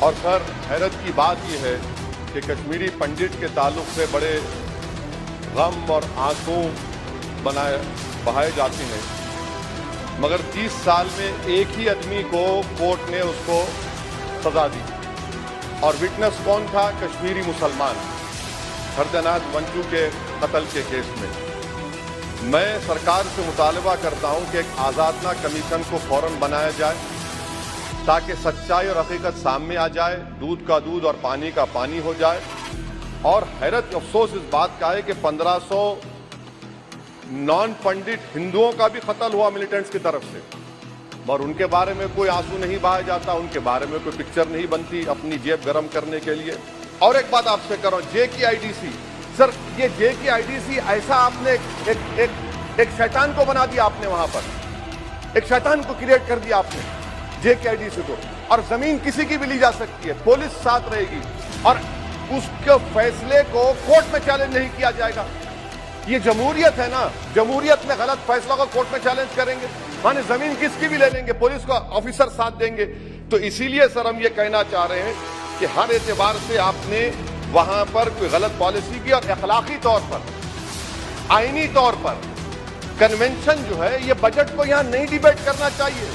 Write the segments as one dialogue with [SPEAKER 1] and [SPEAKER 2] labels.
[SPEAKER 1] और सर, हैरत की बात यह है कि कश्मीरी पंडित के ताल्लुक से बड़े गम और आंसू बहाए जाते हैं, मगर 30 साल में एक ही आदमी को कोर्ट ने उसको सजा दी। और विटनेस कौन था? कश्मीरी मुसलमान हरदनाथ वंचू के कत्ल के केस में। मैं सरकार से मुतालबा करता हूं कि एक आज़ादना कमीशन को फौरन बनाया जाए ताकि सच्चाई और हकीकत सामने आ जाए, दूध का दूध और पानी का पानी हो जाए। और हैरत अफसोस इस बात का है कि 1500 नॉन पंडित हिंदुओं का भी कत्ल हुआ मिलिटेंट्स की तरफ से, और उनके बारे में कोई आंसू नहीं बहाया जाता, उनके बारे में कोई पिक्चर नहीं बनती अपनी जेब गर्म करने के लिए। और एक बात आपसे करो, JKIDC सर, ये JKIDC ऐसा आपने एक शैतान को बना दिया आपने, वहां पर एक शैतान को क्रिएट कर दिया आपने JKIDC को। और जमीन किसी की भी ली जा सकती है, पुलिस साथ रहेगी और उसके फैसले को कोर्ट में चैलेंज नहीं किया जाएगा। ये जमहूरियत है ना, जमहूरियत में गलत फैसलों को कोर्ट में चैलेंज करेंगे, माने जमीन किसकी भी ले लेंगे, पुलिस को ऑफिसर साथ देंगे। तो इसीलिए सर हम ये कहना चाह रहे हैं कि हर एतबार से आपने वहां पर कोई गलत पॉलिसी की, और अखलाकी तौर पर, आईनी तौर पर कन्वेंशन जो है, ये बजट को यहां नहीं डिबेट करना चाहिए।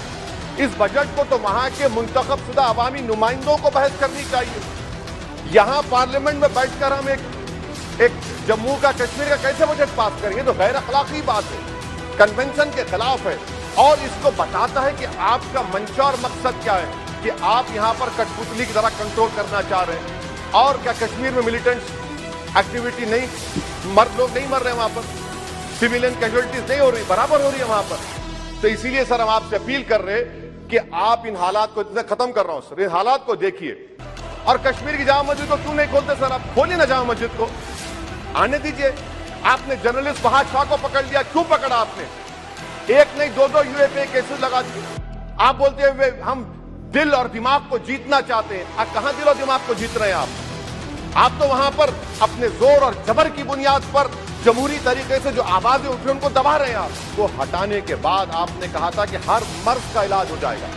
[SPEAKER 1] इस बजट को तो वहां के मुंतखब शुदा अवामी नुमाइंदों को बहस करनी चाहिए। यहां पार्लियामेंट में बैठकर हम एक जम्मू का, कश्मीर का कैसे बजट पास करेंगे? तो गैर अखलाकी बात है, कन्वेंशन के खिलाफ है, और इसको बताता है कि आपका मंशा और मकसद क्या है, कि आप यहां पर कठपुतली की तरह कंट्रोल करना चाह रहे हैं। और क्या कश्मीर में मिलिटेंट एक्टिविटी नहीं, लोग नहीं मर रहे वहां पर, सिविलियन कैजुअलिटीज नहीं हो रही, बराबर हो रही है वहां पर। तो इसीलिए सर हम आपसे अपील कर रहे हैं कि आप इन हालात को, खत्म कर रहा हूं सर, इन हालात को देखिए। और कश्मीर की जामा मस्जिद को क्यों नहीं खोलते सर? आप खोलिए ना जामा मस्जिद को, आने दीजिए। आपने जर्नलिस्ट फहाद शाह को पकड़ लिया, क्यों पकड़ा आपने? एक नहीं, दो UAPA केसेस लगा दिए। आप बोलते हैं हम दिल और दिमाग को जीतना चाहते हैं। आप कहां दिल और दिमाग को जीत रहे हैं? आप तो वहां पर अपने जोर और जबर की बुनियाद पर जमहूरी तरीके से जो आवाजें उठी उनको दबा रहे हैं। आप को हटाने के बाद आपने कहा था कि हर मर्ज का इलाज हो जाएगा।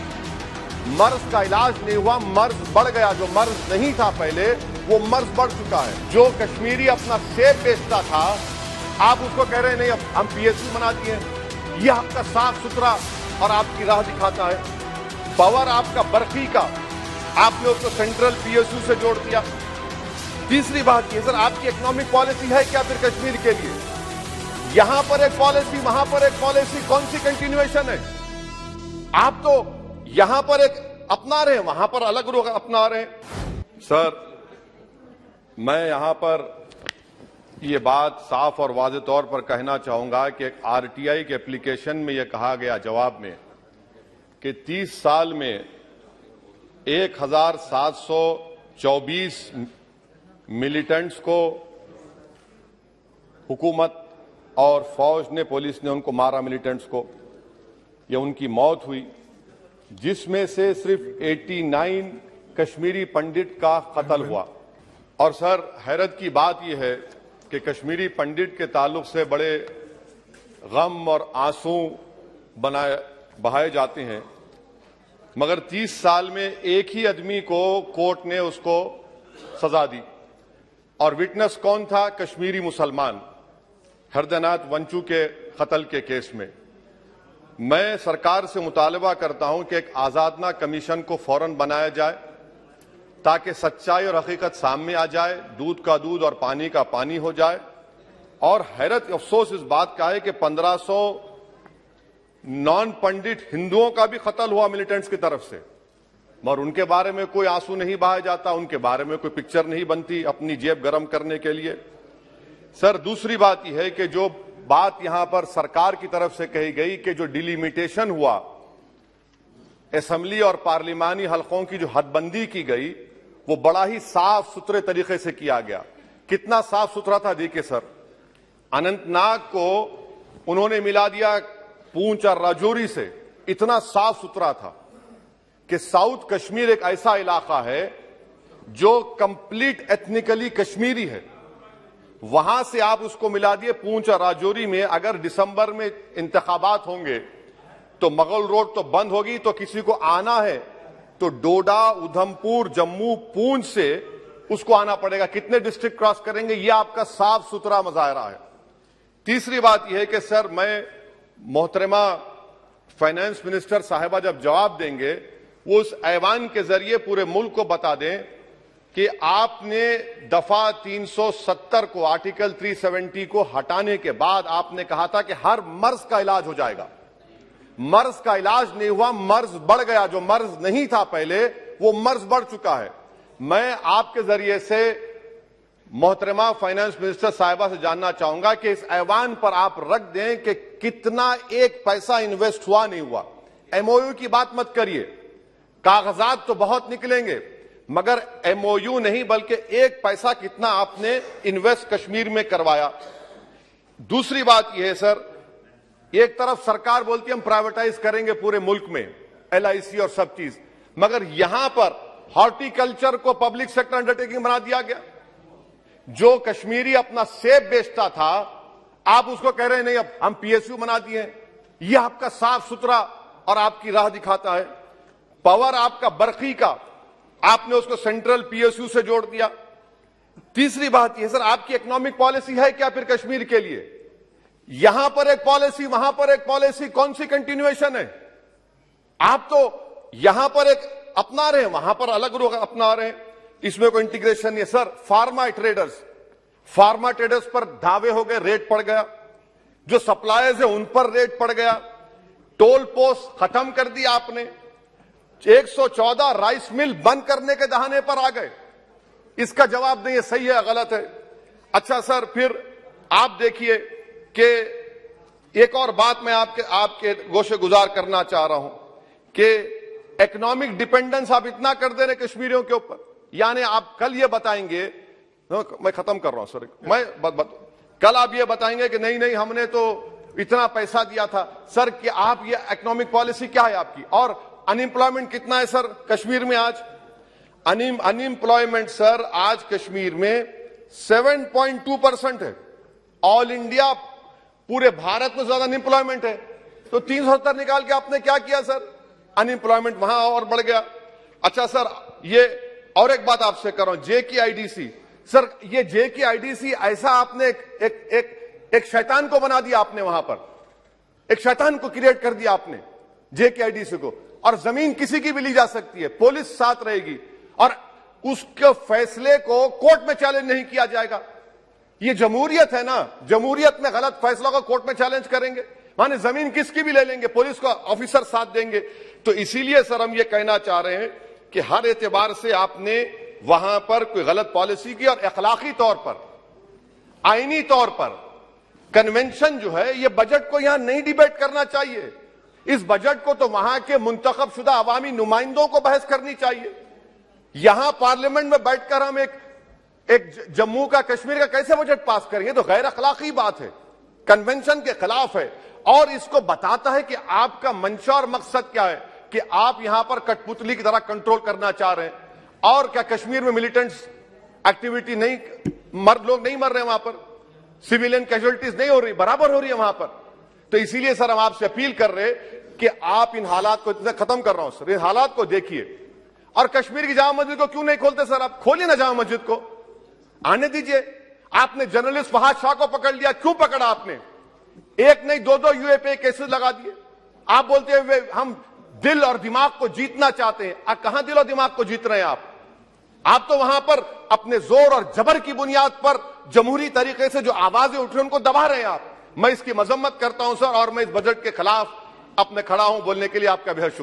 [SPEAKER 1] मर्ज का इलाज नहीं हुआ, मर्ज बढ़ गया। जो मर्ज नहीं था पहले, वो मर्ज बढ़ चुका है। जो कश्मीरी अपना सेब बेचता था, आप उसको कह रहे हैं नहीं, अब हम PSU बना दिए। ये आपका साफ सुथरा और आपकी राह दिखाता है। पावर आपका बर्फी का, आपने उसको सेंट्रल PSU से जोड़ दिया। तीसरी बात यह सर, आपकी इकोनॉमिक पॉलिसी है क्या फिर कश्मीर के लिए? यहां पर एक पॉलिसी, वहां पर एक पॉलिसी, कौन सी कंटिन्यूएशन है? आप तो यहां पर एक अपना रहे हैं, वहां पर अलग लोग अपना रहे हैं। सर, मैं यहां पर यह बात साफ और वाज़ेह तौर पर कहना चाहूंगा कि RTI के एप्लीकेशन में यह कहा गया जवाब में कि 30 साल में 1724 मिलिटेंट्स को हुकूमत और फौज ने, पुलिस ने उनको मारा, मिलिटेंट्स को, या उनकी मौत हुई, जिसमें से सिर्फ 89 कश्मीरी पंडित का कत्ल हुआ। और सर, हैरत की बात यह है कि कश्मीरी पंडित के ताल्लुक से बड़े गम और आंसू बहाए जाते हैं, मगर 30 साल में एक ही आदमी को कोर्ट ने उसको सजा दी। और विटनेस कौन था? कश्मीरी मुसलमान हरदनाथ वंचू के कत्ल के केस में। मैं सरकार से मुतालबा करता हूं कि एक आज़ादना कमीशन को फौरन बनाया जाए ताकि सच्चाई और हकीकत सामने आ जाए, दूध का दूध और पानी का पानी हो जाए। और हैरत अफसोस इस बात का है कि 1500 नॉन पंडित हिंदुओं का भी कत्ल हुआ मिलिटेंट्स की तरफ से, और उनके बारे में कोई आंसू नहीं बहाया जाता, उनके बारे में कोई पिक्चर नहीं बनती अपनी जेब गर्म करने के लिए। सर, दूसरी बात यह है कि जो बात यहां पर सरकार की तरफ से कही गई कि जो डिलिमिटेशन हुआ, असेंबली और पार्लिमानी हलकों की जो हदबंदी की गई, वो बड़ा ही साफ सुथरे तरीके से किया गया। कितना साफ सुथरा था देखिए सर, अनंतनाग को उन्होंने मिला दिया पूंछ और राजौरी से। इतना साफ सुथरा था कि साउथ कश्मीर एक ऐसा इलाका है जो कंप्लीट एथनिकली कश्मीरी है, वहां से आप उसको मिला दिए पूंछ और राजौरी में। अगर दिसंबर में इंतखाबात होंगे तो मुगल रोड तो बंद होगी, तो किसी को आना है तो डोडा, उधमपुर, जम्मू, पूंछ से उसको आना पड़ेगा। कितने डिस्ट्रिक्ट क्रॉस करेंगे, यह आपका साफ सुथरा मुजाहरा है। तीसरी बात यह है कि सर, मैं मोहतरमा फाइनेंस मिनिस्टर साहिबा जब जवाब देंगे, वो उस ऐवान के जरिए पूरे मुल्क को बता दें कि आपने दफा 370 को, आर्टिकल 370 को हटाने के बाद आपने कहा था कि हर मर्ज का इलाज हो जाएगा। मर्ज का इलाज नहीं हुआ, मर्ज बढ़ गया। जो मर्ज नहीं था पहले, वो मर्ज बढ़ चुका है। मैं आपके जरिए से मोहतरमा फाइनेंस मिनिस्टर साहिबा से जानना चाहूंगा कि इस ऐवान पर आप रख दें कि कितना एक पैसा इन्वेस्ट हुआ नहीं हुआ। एमओयू की बात मत करिए, कागजात तो बहुत निकलेंगे, मगर एमओयू नहीं बल्कि एक पैसा कितना आपने इन्वेस्ट कश्मीर में करवाया। दूसरी बात यह है सर, एक तरफ सरकार बोलती है हम प्राइवेटाइज करेंगे पूरे मुल्क में, एलआईसी और सब चीज, मगर यहां पर हॉर्टिकल्चर को पब्लिक सेक्टर अंडरटेकिंग बना दिया गया। जो कश्मीरी अपना सेब बेचता था, आप उसको कह रहे हैं नहीं अब हम पीएसयू बना दिए हैं। यह आपका साफ सुथरा और आपकी राह दिखाता है। पावर आपका बरकी का, आपने उसको सेंट्रल पीएसयू से जोड़ दिया। तीसरी बात यह सर, आपकी इकोनॉमिक पॉलिसी है क्या फिर कश्मीर के लिए? यहां पर एक पॉलिसी, वहां पर एक पॉलिसी, कौन सी कंटिन्यूएशन है? आप तो यहां पर एक अपना रहे हैं, वहां पर अलग लोग अपना रहे हैं, इसमें कोई इंटीग्रेशन नहीं है। सर, फार्मा ट्रेडर्स पर दावे हो गए, रेट पड़ गया। जो सप्लायर्स है उन पर रेट पड़ गया। टोल पोस्ट खत्म कर दिया आपने। 114 राइस मिल बंद करने के दहाने पर आ गए। इसका जवाब नहीं है सही है गलत है। अच्छा सर, फिर आप देखिए कि एक और बात मैं आपके गोशे गुजार करना चाह रहा हूं कि इकोनॉमिक डिपेंडेंस आप इतना कर दे रहे कश्मीरियों के ऊपर। यानी आप कल ये बताएंगे, मैं खत्म कर रहा हूं सर, कल आप ये बताएंगे कि नहीं हमने तो इतना पैसा दिया था। सर, कि आप ये इकोनॉमिक पॉलिसी क्या है आपकी? और अनएम्प्लॉयमेंट कितना है सर कश्मीर में आज? अनएम्प्लॉयमेंट सर आज कश्मीर में 7.2% है। ऑल इंडिया, पूरे भारत में ज्यादा अनएम्प्लॉयमेंट है। तो 370 निकाल के आपने क्या किया सर? अनएम्प्लॉयमेंट वहां और बढ़ गया। अच्छा सर, ये और एक बात आपसे कर रहा हूं, JKIDC। सर, ये JKIDC ऐसा आपने एक शैतान को बना दिया आपने, वहां पर एक शैतान को क्रिएट कर दिया आपने JKIDC को। और जमीन किसी की भी ली जा सकती है, पुलिस साथ रहेगी और उसके फैसले को कोर्ट में चैलेंज नहीं किया जाएगा। ये जमहूरियत है ना, जमहूरियत में गलत फैसलों को कोर्ट में चैलेंज करेंगे, माने जमीन किसकी भी ले लेंगे, पुलिस का ऑफिसर साथ देंगे। तो इसीलिए सर हम ये कहना चाह रहे हैं कि हर एतबार से आपने वहां पर कोई गलत पॉलिसी की और अखलाकी तौर पर, आईनी तौर पर कन्वेंशन जो है, ये बजट को यहां नहीं डिबेट करना चाहिए। इस बजट को तो वहां के मुंतखब शुदा अवामी नुमाइंदों को बहस करनी चाहिए। यहां पार्लियामेंट में बैठकर हम एक जम्मू का, कश्मीर का कैसे बजट पास करेंगे? तो गैर अखलाकी बात है, कन्वेंशन के खिलाफ है और इसको बताता है कि आपका मंशा और मकसद क्या है, कि आप यहां पर कठपुतली की तरह कंट्रोल करना चाह रहे हैं। और क्या कश्मीर में मिलिटेंट्स एक्टिविटी नहीं, लोग नहीं मर रहे वहां पर, सिविलियन कैजुअलिटीज नहीं हो रही, बराबर हो रही है वहां पर। तो इसीलिए सर हम आपसे अपील कर रहे कि आप इन हालात को, खत्म कर रहा हूं सर, इन हालात को देखिए। और कश्मीर की जामा मस्जिद को क्यों नहीं खोलते सर? आप खोलिए ना जामा मस्जिद को, आने दीजिए। आपने जर्नलिस्ट फहाद शाह को पकड़ लिया, क्यों पकड़ा आपने? एक नहीं दो यूएपीए केसेस लगा दिए। आप बोलते हैं हम दिल और दिमाग को जीतना चाहते हैं। कहां दिल और दिमाग को जीत रहे हैं आप तो वहां पर अपने जोर और जबर की बुनियाद पर जमहूरी तरीके से जो आवाजें उठ रही उनको दबा रहे हैं आप। मैं इसकी मजम्मत करता हूं सर, और मैं इस बजट के खिलाफ अपने खड़ा हूं बोलने के लिए। आपका बेहद शुक्रिया।